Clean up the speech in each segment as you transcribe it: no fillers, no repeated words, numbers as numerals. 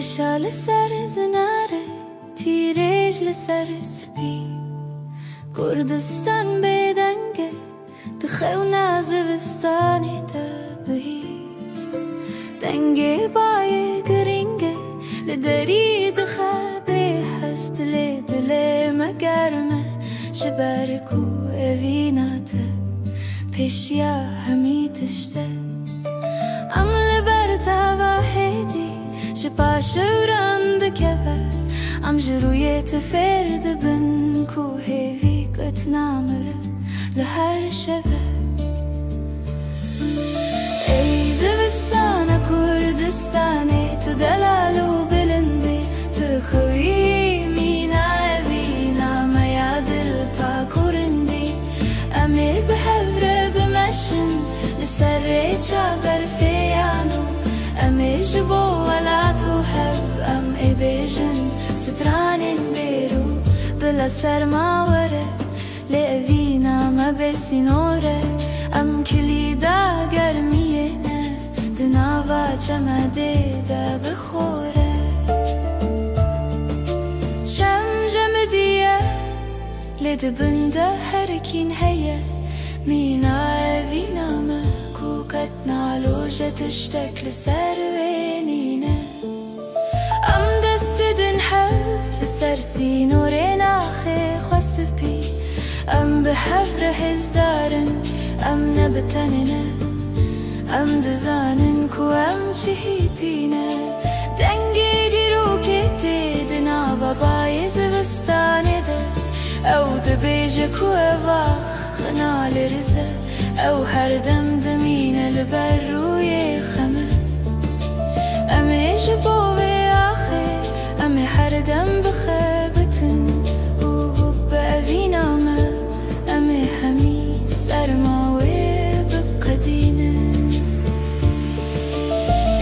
کشال سر زناره تیرج لسر سپی کردستان بدنگه دخو نازوستانی دبهی دنگه بای گرینگه لدری دخبه هست لدل مگرمه جبرکو اویناته پیشیا همی تشته عمل برتا هدی جباشورند کفر ام جروی تفرد بن کو هیوی کت نامره لهر شبه ای زوستان کردستانی تو دلالو بلندی تو خوی مینا اوینا میا دل پا کرندی امی بهوره بمشن لسر چابر فیانو امی جبو ولا توهب ام ای بیجن سترانین بیرو بلا سرما وره لأوینا ما بسینوره ام کلیدا گرمیه نه دناوا چمده دا بخوره چم جمدیه لد بنده هرکین هیه مینا اوینا ما کوکت نالوجه تشتک لسر وینینه ام دست دن حل لسر سینوره ناخه خسبی ام بحفره هزدارن ام نبتننه ام دزانن کو ام چهی پینه دنگی دیرو کتی دنا بابای زوستانه ده او دبیجه کو واخ خنال رزه او هر دم دمینه لبر روی خمه ام جبوه آخه ام هر دم بخبتن او حب اوینا ما ام همی سرماوه بقدینه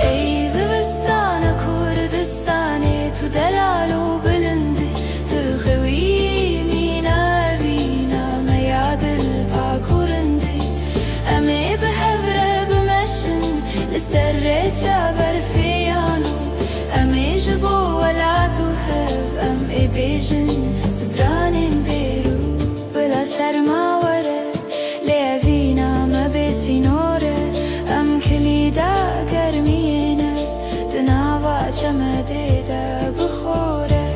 ای زوستان کردستانی تو دلالو بلندی تو خوی مینا اوینا میا دل پا کرندی امی بهوره بمشن لسر چابر فیانو امی جبو ولا توهب ام ای بیجن سترانین بیرو بلا سرما وره لأوینا ما بسینوره ام کلیدا گرمیه دناوا چمده دا بخوره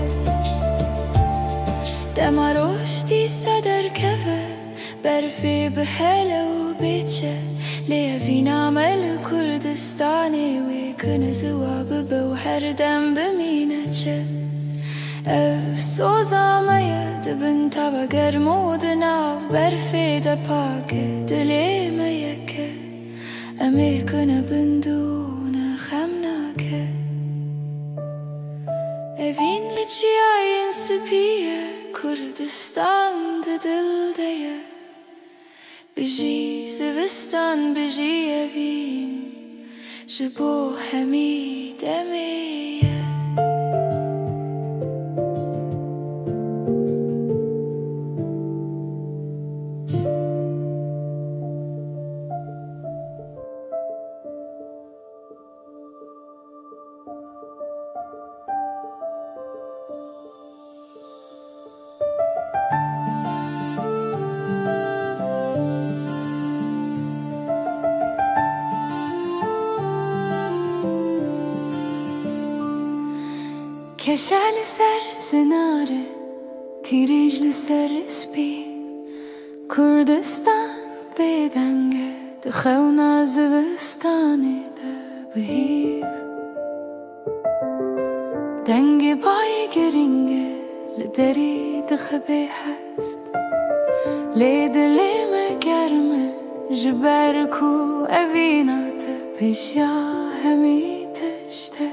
دماروش دی صدر کفه برفی بحلو بیچه لأوینا مل کردستانی وی کنزوا ببو هر دم بمینه چه افسوزا میا دبن تابا گرمو دناو برفی دا پاکه دلی میا که امی کنه بندون خمناکه اوین لچی آین سپیه کردستان ده دل دیه بجی زوستان بجی اوین جبو همی دمیه کشال سر زناره تیرج لسر سپی کردستان بدنگه دخو نازوستانه ده بهیف دنگ بای گرینگه لدری دخبه هست لیدل مگرمه جبرکو اوینات پیشیا همی تشته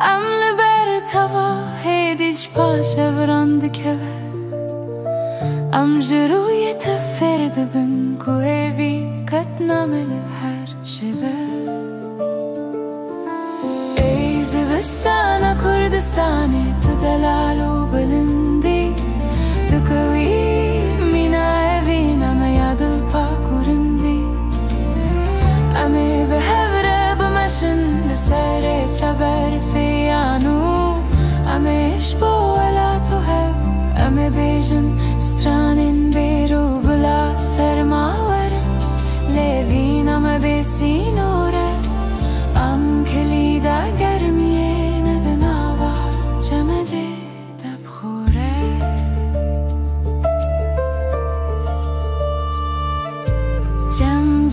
ام لبر توا هیدیش پاشه براند کهوه ام جروی تفرد بن کو هیوی کت نامل هر شبه ای زوستان کردستانی تو دلالو بلندی تو کوی مینا اوینا میا دل پا کرندی امی بهوره بمشن لسر چابر فیان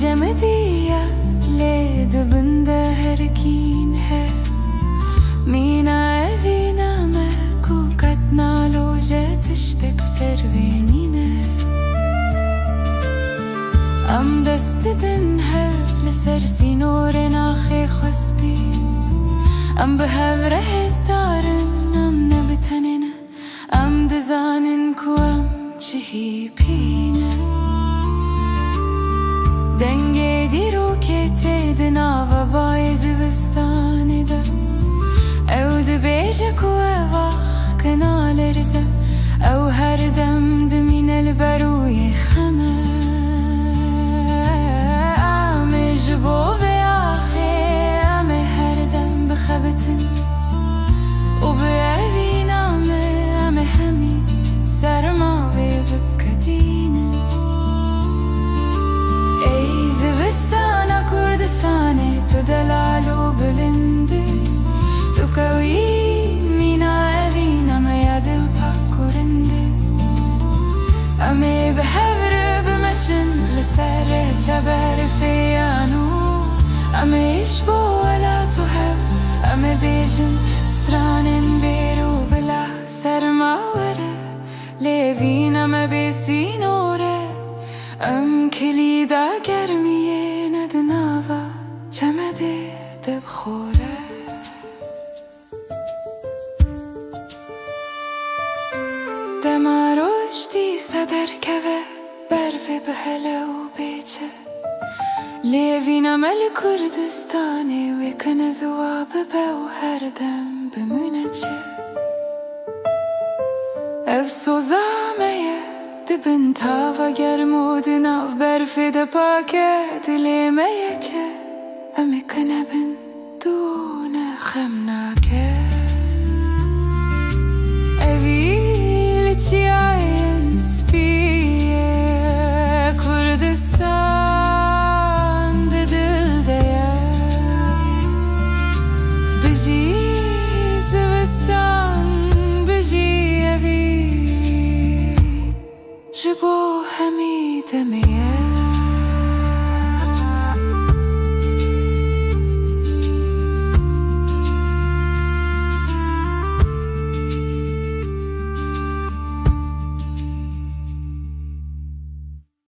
جمدية ليد بنده هركين هي مينا فينا ما كوكتنا لو جاتشتك سربينينا أم دست تنهب لسرسي نورنا خي خسبي أم بهبره ستارن أم نبتننا أم دزانن كوام شهي بينا دنگه دی رو که تدنا و باز بستان دا او دبیجه کوه وقت کنال رزه او هر دم دمین البروی خمه ام جبو و آخی ام هر دم بخبتن و بیوین ام همی سرماوی بکدینه ای زوستانا کردستانه تو دلالو بلنده تو کوی مینا اوینا میا دل پاک کرنده امی به هفره بمشن لسره چبر فیانو امی اشبو ولا تو هف امی بیجن سترانن بیرو بلا سرماوره لیوین امی بیسینوره ام کلیدا گرمیه ندناوا چمده دب خوره دماروش دی صدر کوه برفه بهله و بیچه لیوین مل کردستانه و کنه زواب به و هر دم بمونه چه افسوزامه دبن تاوا گرمود ناف برف دپاکه دلی میکه امی کنه بن دون خمناکه اویل چیاین سپیه کردستان ده دل دیه بجی زوستان بجی اوی جبو همی دمی